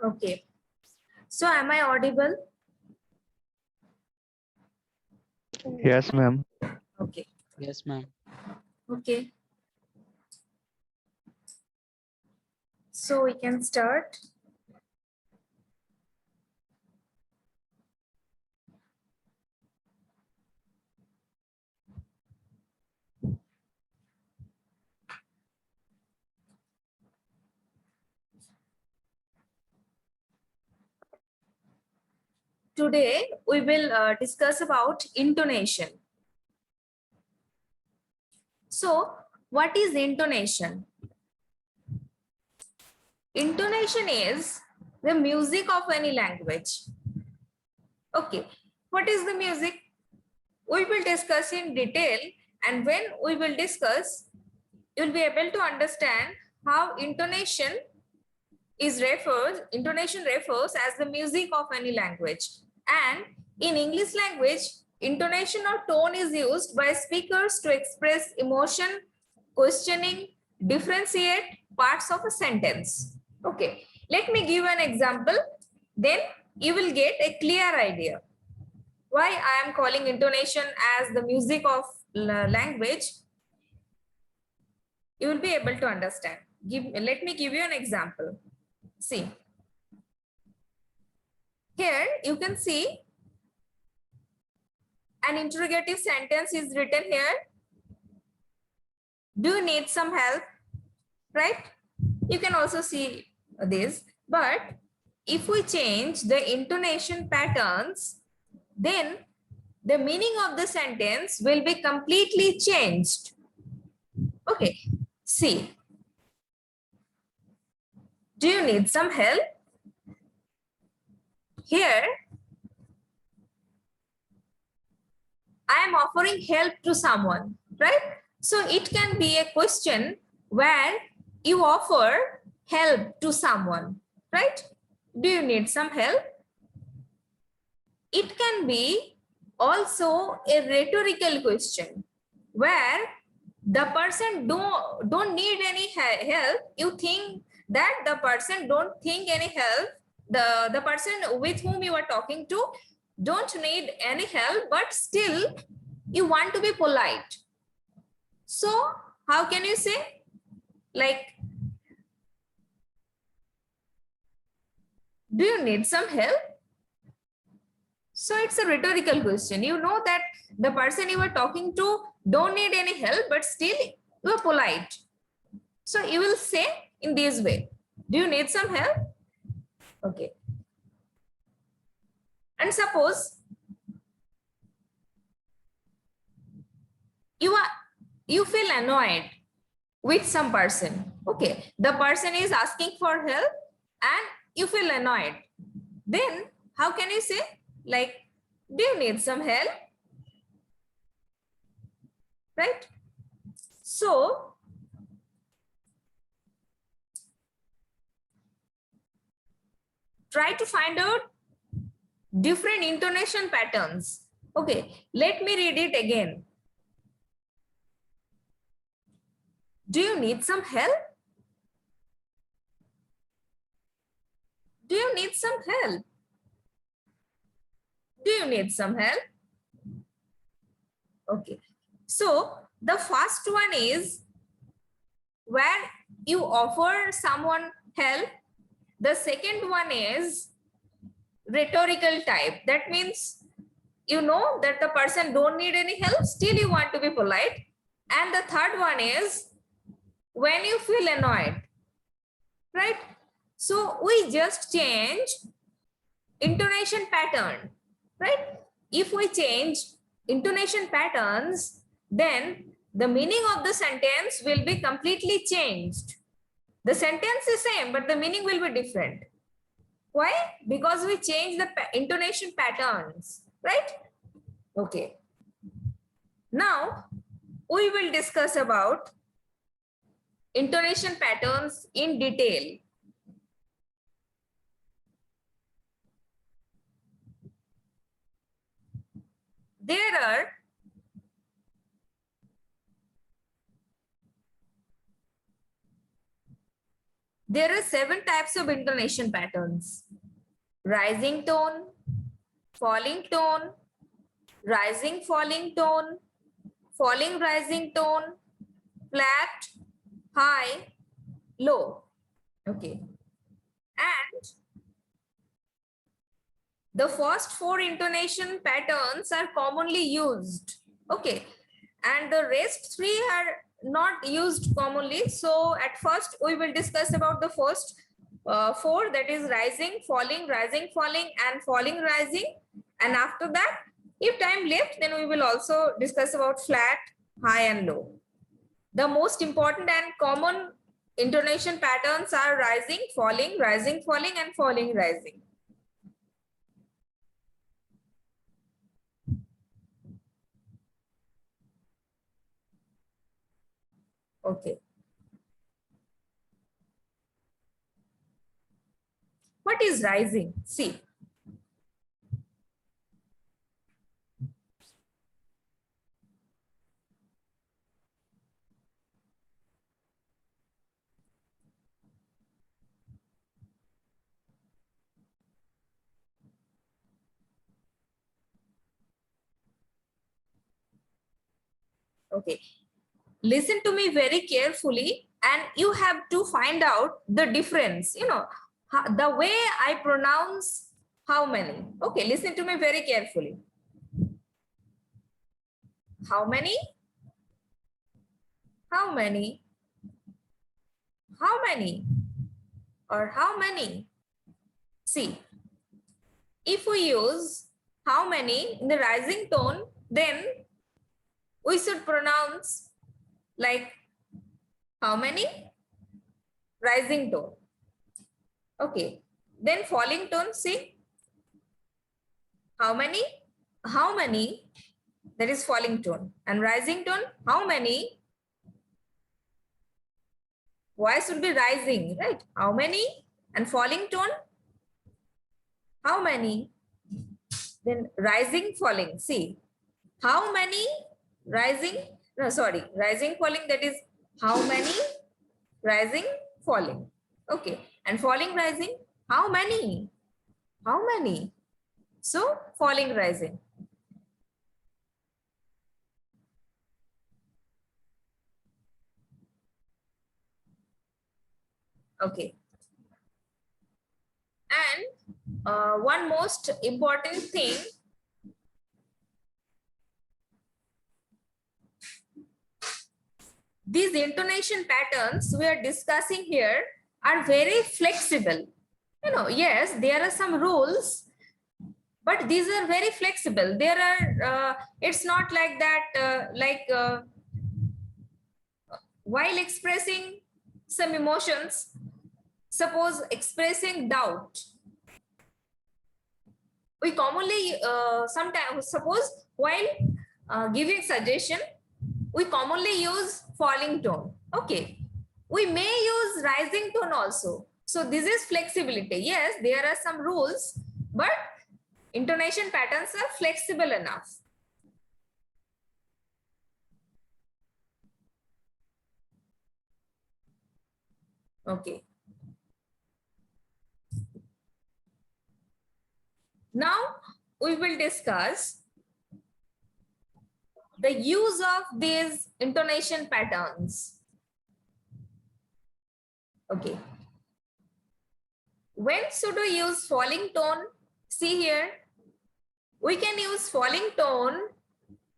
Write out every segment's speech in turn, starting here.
Okay. So am I audible? Yes, ma'am. Okay. Yes, ma'am. Okay. So we can start. Today we will discuss about intonation. So what is intonation? Intonation is the music of any language. Okay. What is the music? We will discuss in detail, and when we will discuss, you will be able to understand how intonation refers as the music of any language. And in English language, intonation or tone is used by speakers to express emotion, questioning, differentiate parts of a sentence. Okay, let me give an example, then you will get a clear idea why I am calling intonation as the music of language. You will be able to understand. Let me give you an example. See, here you can see an interrogative sentence is written here. Do you need some help? Right? You can also see this. But if we change the intonation patterns, then the meaning of the sentence will be completely changed. Okay. See. Do you need some help? Here, I am offering help to someone, right? So it can be a question where you offer help to someone, right? Do you need some help? It can be also a rhetorical question where the person don't need any help. You think that the person don't think any help. The person with whom you are talking to don't need any help, but still you want to be polite. So how can you say, like, do you need some help? So it's a rhetorical question. You know that the person you are talking to don't need any help, but still you are polite. So you will say in this way, do you need some help? Okay. And suppose you feel annoyed with some person. Okay. The person is asking for help and you feel annoyed. Then how can you say, like, do you need some help? Right? So try to find out different intonation patterns. Okay, let me read it again. Do you need some help? Do you need some help? Do you need some help? Okay, so the first one is where you offer someone help. The second one is rhetorical type. That means you know that the person don't need any help, still you want to be polite. And the third one is when you feel annoyed, right? So we just change intonation pattern, right? If we change intonation patterns, then the meaning of the sentence will be completely changed. The sentence is same, but the meaning will be different. Why? Because we change the intonation patterns, right? Okay. Now we will discuss about intonation patterns in detail. there are 7 types of intonation patterns: rising tone, falling tone, rising falling tone, falling rising tone, flat, high, low. Okay. And the first 4 intonation patterns are commonly used. Okay. And the rest 3 are not used commonly. So at first we will discuss about the first 4, that is rising, falling, and falling, rising. And after that, if time left, then we will also discuss about flat, high and low. The most important and common intonation patterns are rising, falling, and falling, rising. Okay. What is rising? See. Okay. Listen to me very carefully and you have to find out the difference, the way I pronounce how many. Okay, listen to me very carefully. How many? How many? How many? Or how many? See, if we use how many in the rising tone, then we should pronounce like how many? Rising tone. Okay. Then falling tone, see. How many? How many? That is falling tone. And rising tone, how many? Voice should be rising, right? How many? And falling tone, how many? Then rising, falling. See, how many? Rising, no, sorry, rising, falling, that is how many? Rising, falling. Okay. And falling, rising, how many? How many? So, falling, rising. Okay. And one most important thing, these intonation patterns we are discussing here are very flexible. Yes, there are some rules, but these are very flexible. There are, it's not like that, while expressing some emotions, suppose expressing doubt, we commonly sometimes, suppose while giving suggestion, we commonly use falling tone. Okay. We may use rising tone also. So this is flexibility. Yes, there are some rules, but intonation patterns are flexible enough. Okay. Now we will discuss the use of these intonation patterns. Okay. When should we use falling tone? See here, we can use falling tone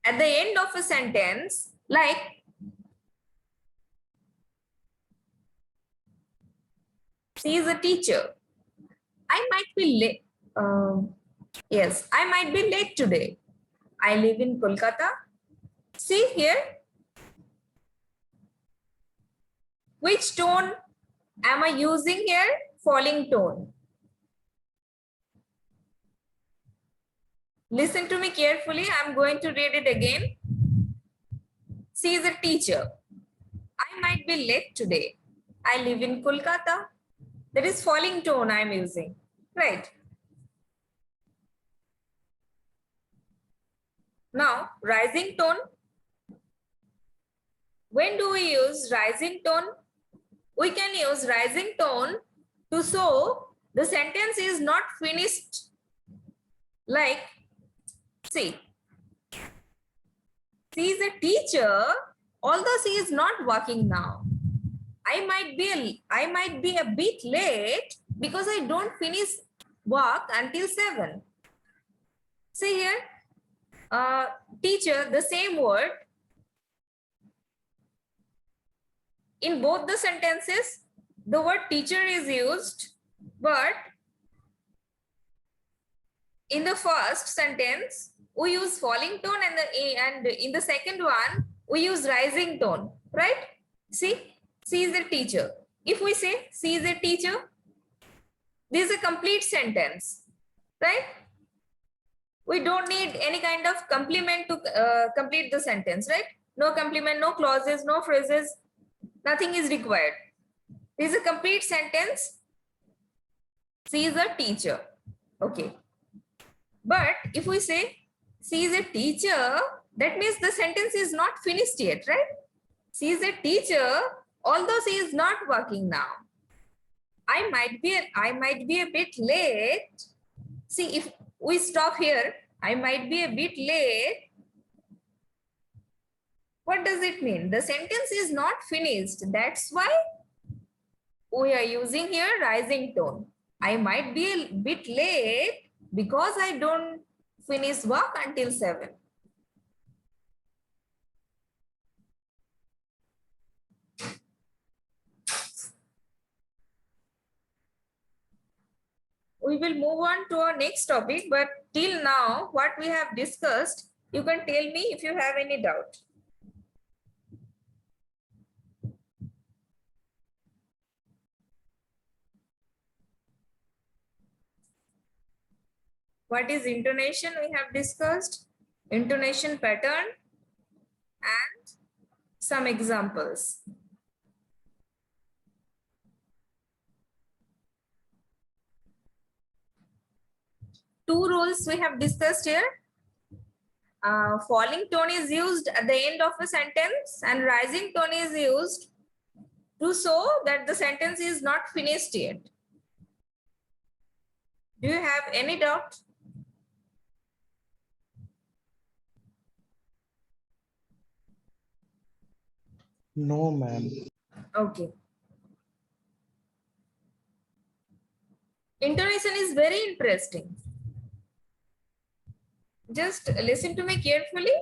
at the end of a sentence, like she is a teacher. I might be late. Yes, I might be late today. I live in Kolkata. See here, which tone am I using here? Falling tone. Listen to me carefully. I'm going to read it again. She is a teacher. I might be late today. I live in Kolkata. That is falling tone I'm using, right? Now, rising tone. When do we use rising tone? we can use rising tone to show the sentence is not finished. Like, see, she is a teacher, although she is not working now. I might be a bit late because I don't finish work until 7. See here, teacher, the same word. In both the sentences, the word teacher is used, but in the first sentence, we use falling tone, and in the second one, we use rising tone, right? See, she is a teacher. If we say she is a teacher, this is a complete sentence, right? We don't need any kind of complement to complete the sentence, right? No complement, no clauses, no phrases, nothing is required. This is a complete sentence. She is a teacher. Okay. But if we say she is a teacher, that means the sentence is not finished yet, right? She is a teacher, although she is not working now. I might be a bit late. See, if we stop here, I might be a bit late. What does it mean? The sentence is not finished. That's why we are using here rising tone. I might be a bit late because I don't finish work until 7. We will move on to our next topic, but till now, what we have discussed, you can tell me if you have any doubt. What is intonation? We have discussed intonation pattern and some examples. Two rules we have discussed here. Falling tone is used at the end of a sentence and rising tone is used to show that the sentence is not finished yet. Do you have any doubt? No, ma'am. Okay. Intonation is very interesting. Just listen to me carefully,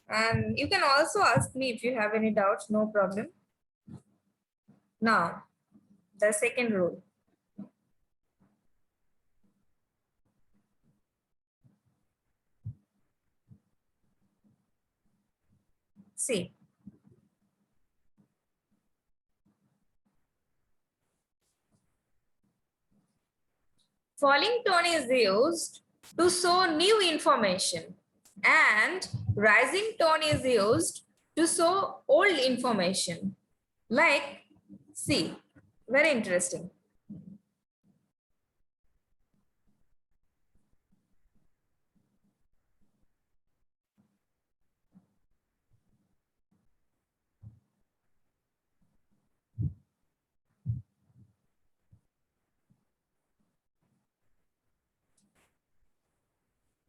and you can also ask me if you have any doubts, no problem. Now, the second rule. See. Falling tone is used to show new information and rising tone is used to show old information. Like, see, very interesting.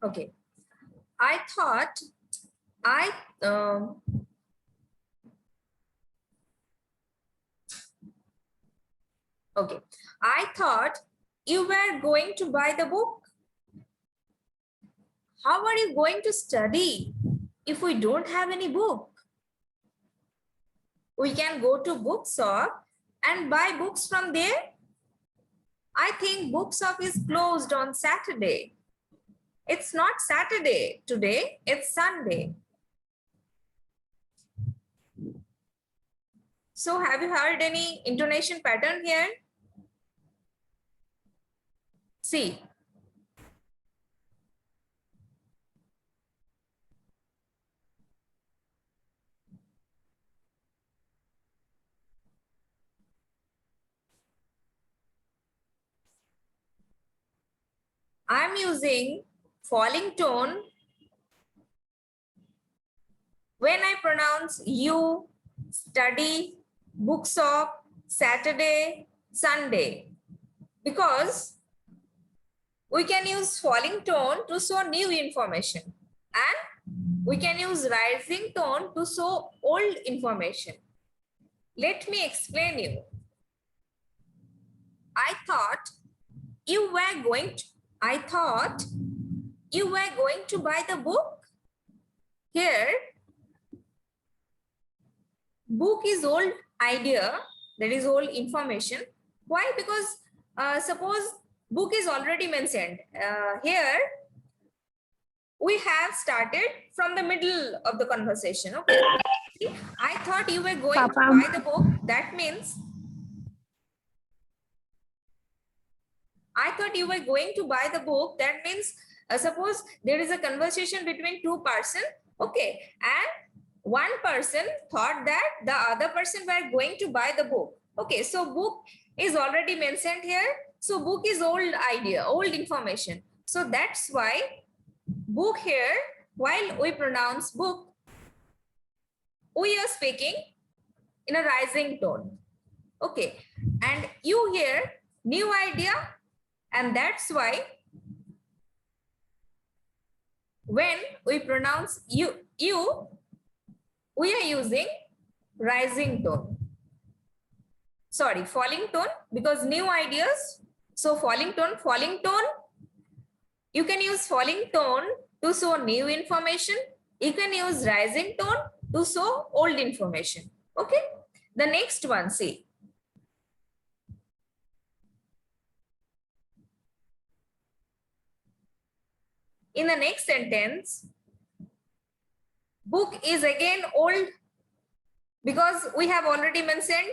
Okay, I thought you were going to buy the book. How are you going to study if we don't have any book? We can go to bookshop and buy books from there. I think bookshop is closed on Saturday. It's not Saturday today, it's Sunday. So have you heard any intonation pattern here? See. I'm using falling tone when I pronounce you, study, bookshop, Saturday, Sunday, because we can use falling tone to show new information, and we can use rising tone to show old information. Let me explain you. I thought you were going to buy the book. Here, book is old idea, that is old information. Why? Because suppose book is already mentioned. Here, we have started from the middle of the conversation. Okay. I thought you were going to buy the book. That means I thought you were going to buy the book. That means suppose there is a conversation between two persons. Okay. And one person thought that the other person were going to buy the book. Okay. So book is already mentioned here. So book is old idea, old information. So that's why book here, while we pronounce book, we are speaking in a rising tone. Okay. And you here, new idea. And that's why when we pronounce you, we are using rising tone. Sorry, falling tone, because new ideas. So falling tone, you can use falling tone to show new information. You can use rising tone to show old information. Okay. The next one, see. In the next sentence, book is again old, because we have already mentioned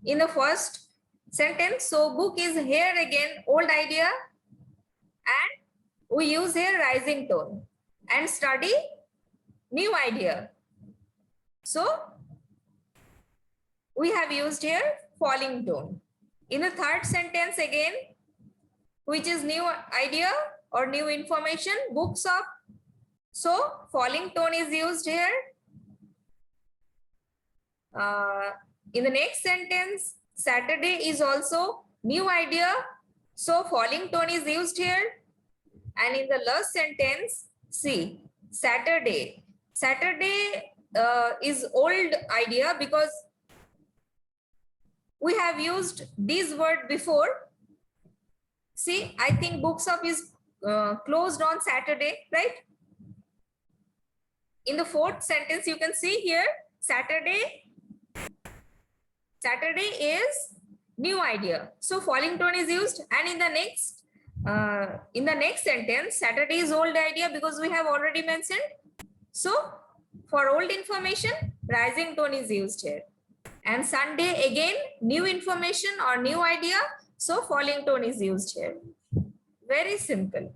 in the first sentence. So book is here again, old idea, and we use here rising tone, and study new idea. So we have used here falling tone. In the third sentence again, which is new idea or new information, books up. So falling tone is used here. In the next sentence, Saturday is also new idea. So falling tone is used here. And in the last sentence, see, Saturday. Saturday is old idea, because we have used this word before. See, I think books up is closed on Saturday, right? In the fourth sentence, you can see here, Saturday is new idea. So falling tone is used. And in the next sentence, Saturday is old idea, because we have already mentioned. So for old information, rising tone is used here. And Sunday again, new information or new idea. So falling tone is used here. Very simple.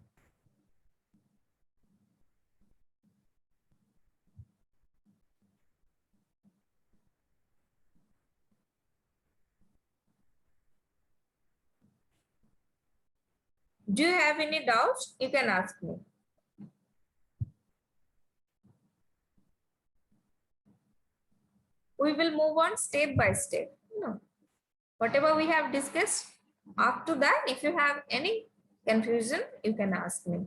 Do you have any doubts? You can ask me. We will move on step by step. No. Whatever we have discussed, up to that, if you have any confusion, you can ask me.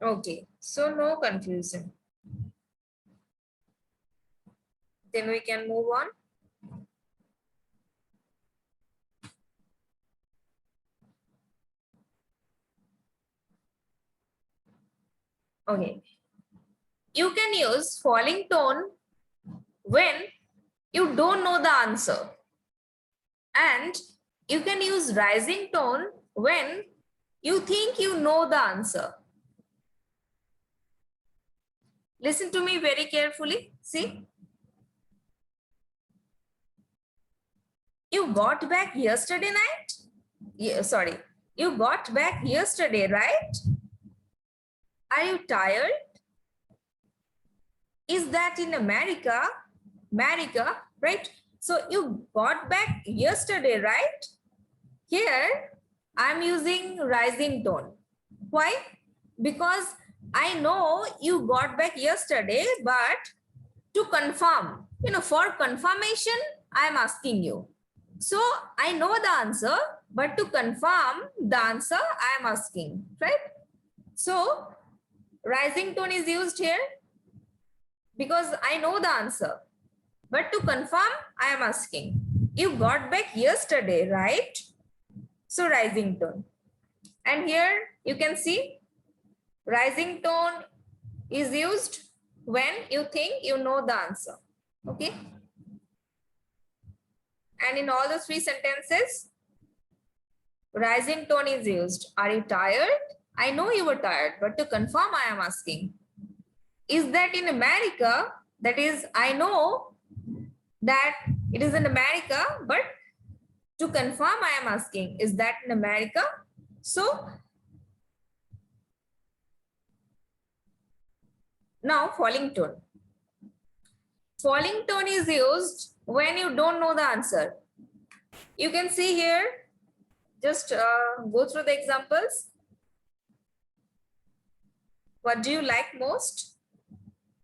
Okay, so no confusion. Then we can move on. Okay. You can use falling tone when you don't know the answer. And you can use rising tone when you think you know the answer. Listen to me very carefully. See, you got back yesterday night? Yeah, sorry. You got back yesterday, right? Are you tired? Is that in America? America, right? So you got back yesterday, right? Here, I'm using rising tone. Why? Because I know you got back yesterday, but to confirm, for confirmation, I'm asking you. So I know the answer, but to confirm the answer, I'm asking, right? So rising tone is used here because I know the answer, but to confirm, I am asking. You got back yesterday, right? So rising tone. And here you can see rising tone is used when you think you know the answer. Okay. And in all the three sentences, rising tone is used. Are you tired? I know you were tired, but to confirm, I am asking. Is that in America? That is, I know that it is in America, but to confirm, I am asking, is that in America? So now falling tone. Falling tone is used when you don't know the answer. You can see here, just go through the examples. What do you like most?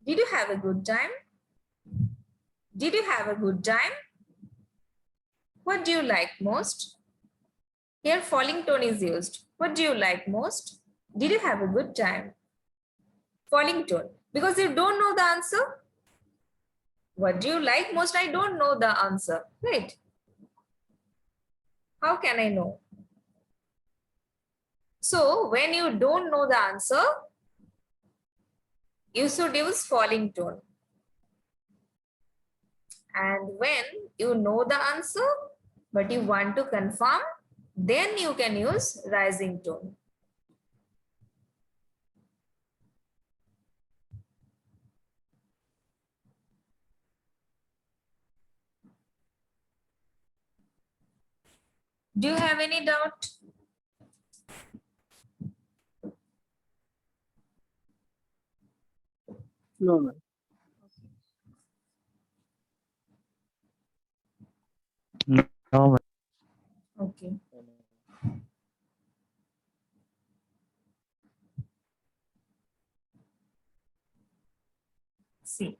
Did you have a good time? Did you have a good time? What do you like most? Here falling tone is used. What do you like most? Did you have a good time? Falling tone. Because you don't know the answer. What do you like most? I don't know the answer. Right? How can I know? So when you don't know the answer, you should use falling tone. And when you know the answer, but you want to confirm, then you can use rising tone. Do you have any doubt? No, ma'am. No, ma'am. Okay. See.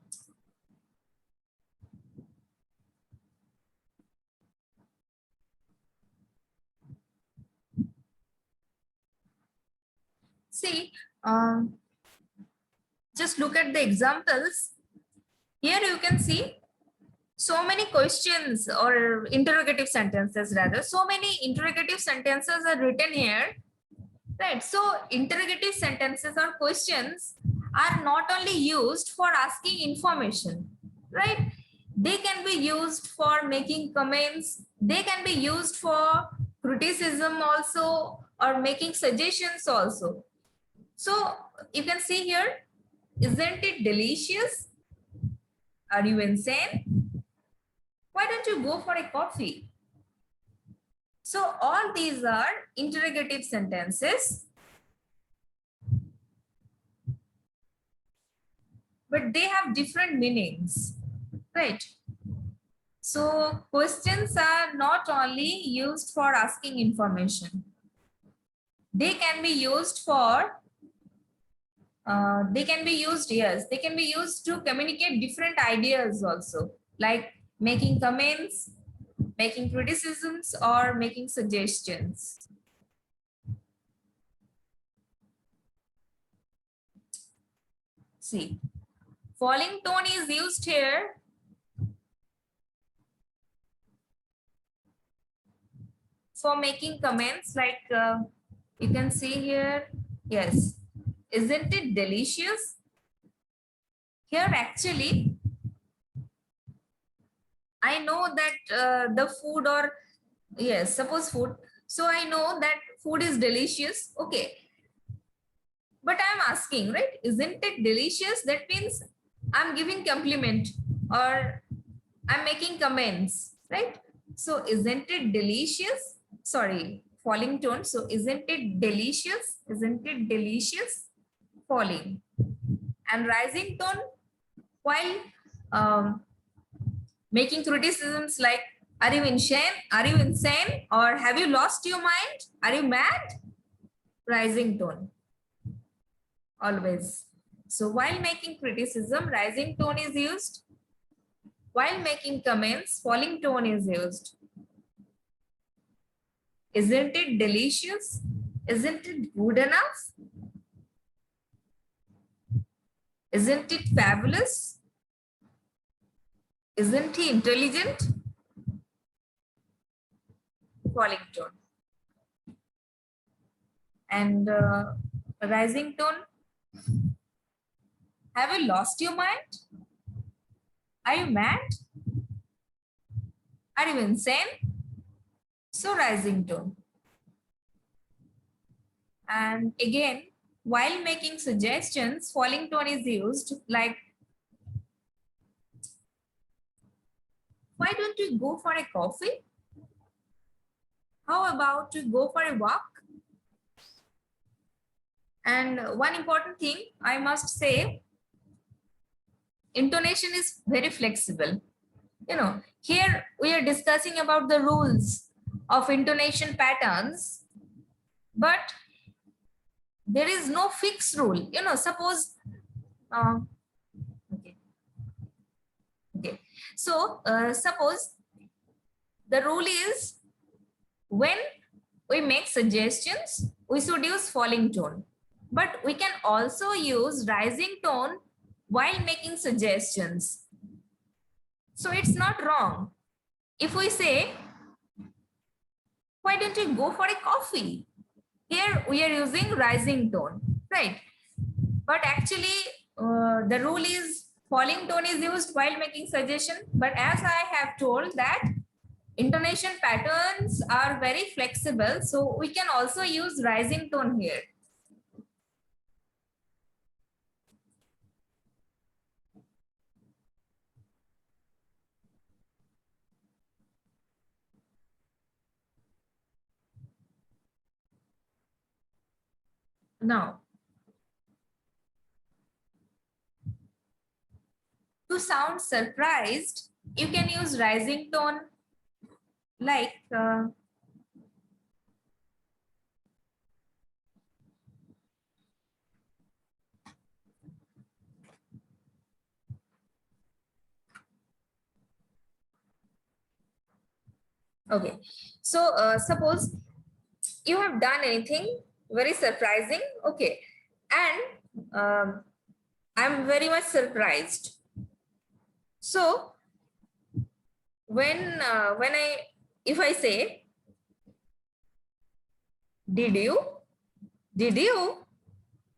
See, just look at the examples. Here you can see so many questions or interrogative sentences rather. So many interrogative sentences are written here. Right. So interrogative sentences or questions are not only used for asking information, right? They can be used for making comments. They can be used for criticism also or making suggestions also. So you can see here, isn't it delicious? Are you insane? Why don't you go for a coffee? So all these are interrogative sentences, but they have different meanings, right? So questions are not only used for asking information. They can be used for, yes, they can be used to communicate different ideas also, like making comments, making criticisms, or making suggestions. See, falling tone is used here for making comments, like you can see here, yes, isn't it delicious? Here actually, I know that the food or, yes, suppose food. So I know that food is delicious. Okay. But I'm asking, right? Isn't it delicious? That means I'm giving compliment or I'm making comments, right? So isn't it delicious? Sorry, falling tone. So isn't it delicious? Isn't it delicious? Falling. And rising tone while making criticisms like, are you insane? Are you insane? Or have you lost your mind? Are you mad? Rising tone. Always. So while making criticism, rising tone is used. While making comments, falling tone is used. Isn't it delicious? Isn't it good enough? Isn't it fabulous? Isn't he intelligent? Falling tone. And rising tone. Have you lost your mind? Are you mad? Are you insane? So rising tone. And again, while making suggestions, falling tone is used like, why don't you go for a coffee? How about to go for a walk? And one important thing I must say, intonation is very flexible. You know, here we are discussing about the rules of intonation patterns, but there is no fixed rule. You know, suppose, okay. So suppose the rule is when we make suggestions, we should use falling tone, but we can also use rising tone while making suggestions. So it's not wrong. If we say, why don't you go for a coffee? Here we are using rising tone, right? But actually the rule is falling tone is used while making suggestion. But as I have told that intonation patterns are very flexible, so we can also use rising tone here. Now, to sound surprised, you can use rising tone like okay. So suppose you have done anything very surprising, okay, and I'm very much surprised. So when if I say, did you,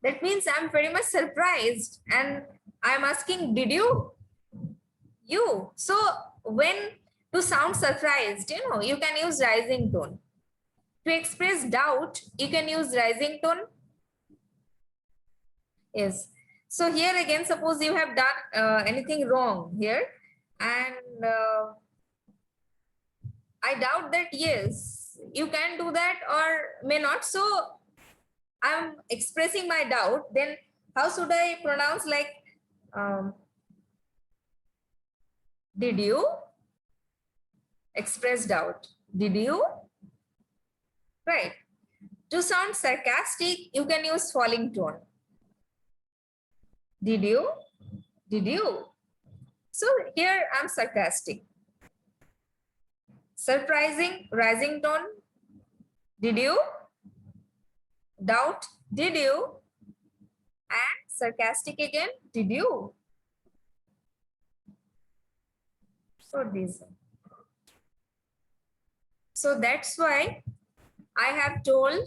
that means I'm very much surprised, and I'm asking, did you? So when to sound surprised, you know, you can use rising tone. To express doubt, you can use rising tone. Yes. So here again, suppose you have done anything wrong here, and I doubt that, yes, you can do that or may not. So I'm expressing my doubt. Then how should I pronounce, like, did you? Express doubt. Did you? Right. To sound sarcastic, you can use falling tone. Did you? Did you? So here I'm sarcastic. Surprising, rising tone. Did you? Doubt. Did you? And sarcastic again. Did you? So these. So that's why I have told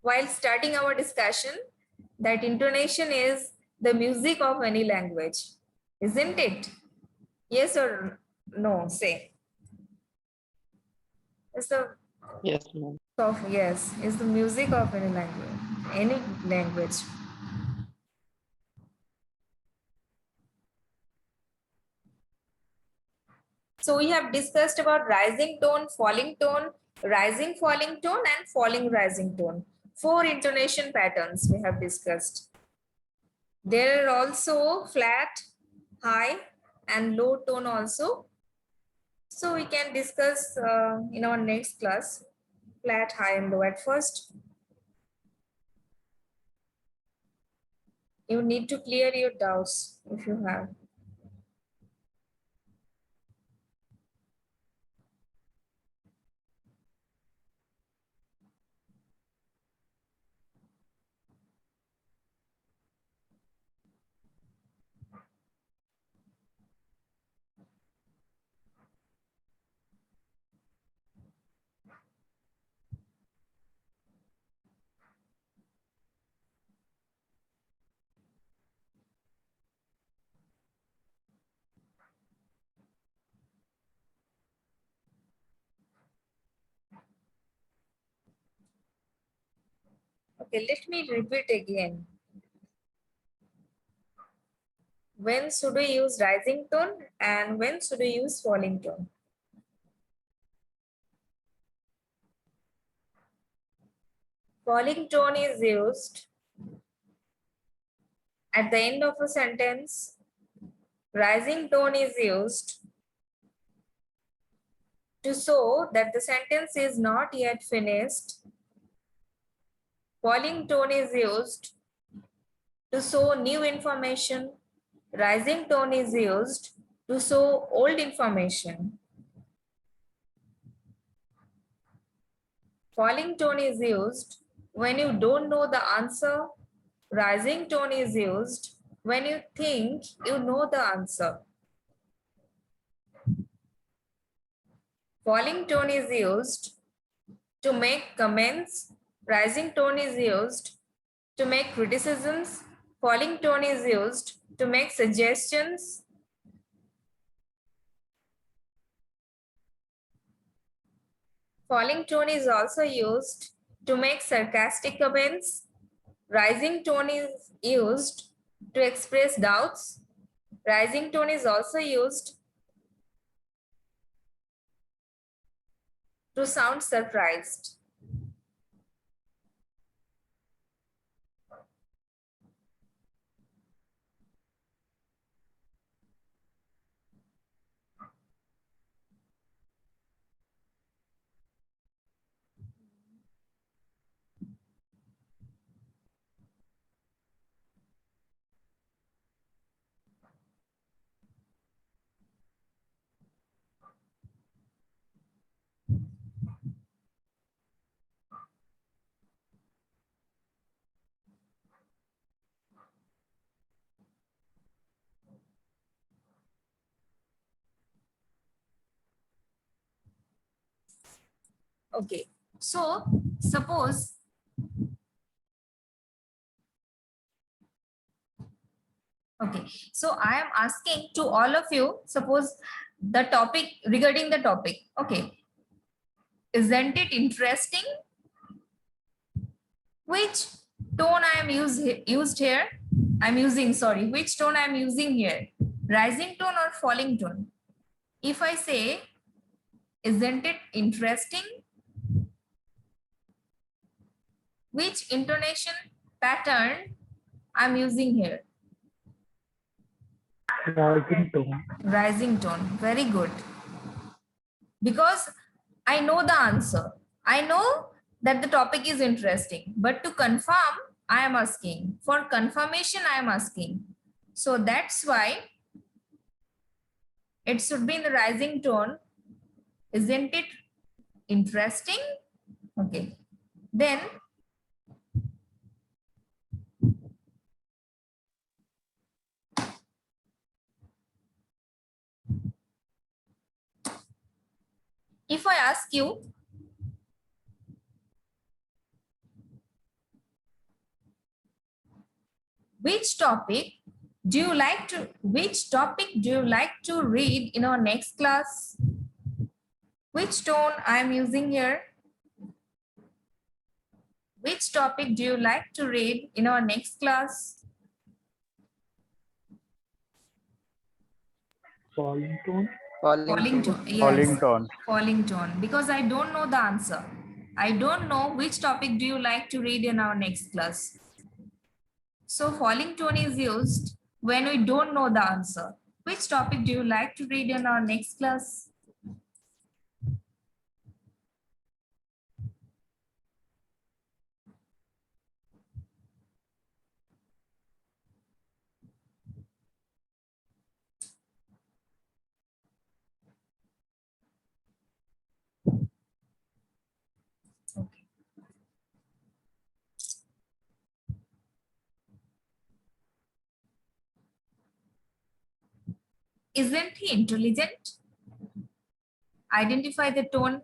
while starting our discussion that intonation is the music of any language, isn't it? Yes or no? Say. It's the Yes, ma'am. yes, it's the music of any language. any language. So we have discussed about rising tone, rising falling tone, and falling rising tone. 4 intonation patterns we have discussed. There are also flat, high, and low tone also. So we can discuss in our next class, flat, high, and low. At first, you need to clear your doubts if you have. Okay, let me repeat again. When should we use rising tone and when should we use falling tone? Falling tone is used at the end of a sentence. Rising tone is used to show that the sentence is not yet finished. Falling tone is used to show new information. Rising tone is used to show old information. Falling tone is used when you don't know the answer. Rising tone is used when you think you know the answer. Falling tone is used to make comments. Rising tone is used to make criticisms. Falling tone is used to make suggestions. Falling tone is also used to make sarcastic comments. Rising tone is used to express doubts. Rising tone is also used to sound surprised. Okay, so suppose okay, so I am asking to all of you, suppose the topic regarding the topic. Okay, isn't it interesting? Which tone I am used here? I'm using, sorry, which tone I'm using here? Rising tone or falling tone? If I say, isn't it interesting? Which intonation pattern I'm using here? Rising tone. Rising tone. Very good. Because I know the answer. I know that the topic is interesting, but to confirm, I am asking. For confirmation, I am asking. So that's why it should be in the rising tone. Isn't it interesting? Okay. Then if I ask you, which topic do you like to read in our next class? Which tone I am using here? Which topic do you like to read in our next class? Falling tone. Falling tone. Yes. Falling tone. Falling tone. Because I don't know the answer. I don't know which topic do you like to read in our next class. So falling tone is used when we don't know the answer. Which topic do you like to read in our next class? Okay. Isn't he intelligent? Identify the tone.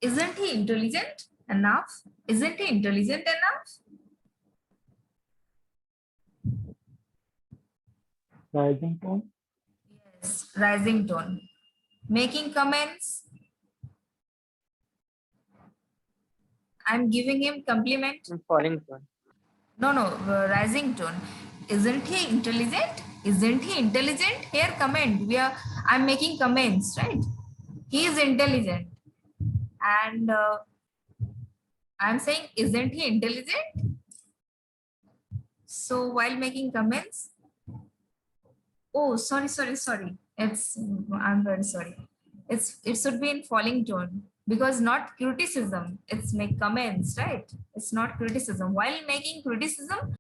Isn't he intelligent enough? Isn't he intelligent enough? Rising tone. Yes, rising tone. Making comments. I'm giving him compliment. Falling tone. No, rising tone. Isn't he intelligent? Isn't he intelligent? Here, comment. I'm making comments, right? He is intelligent. And I'm saying, isn't he intelligent? So while making comments, oh, sorry. I'm very sorry. It should be in falling tone because not criticism. It's make comments, right? It's not criticism. While making criticism,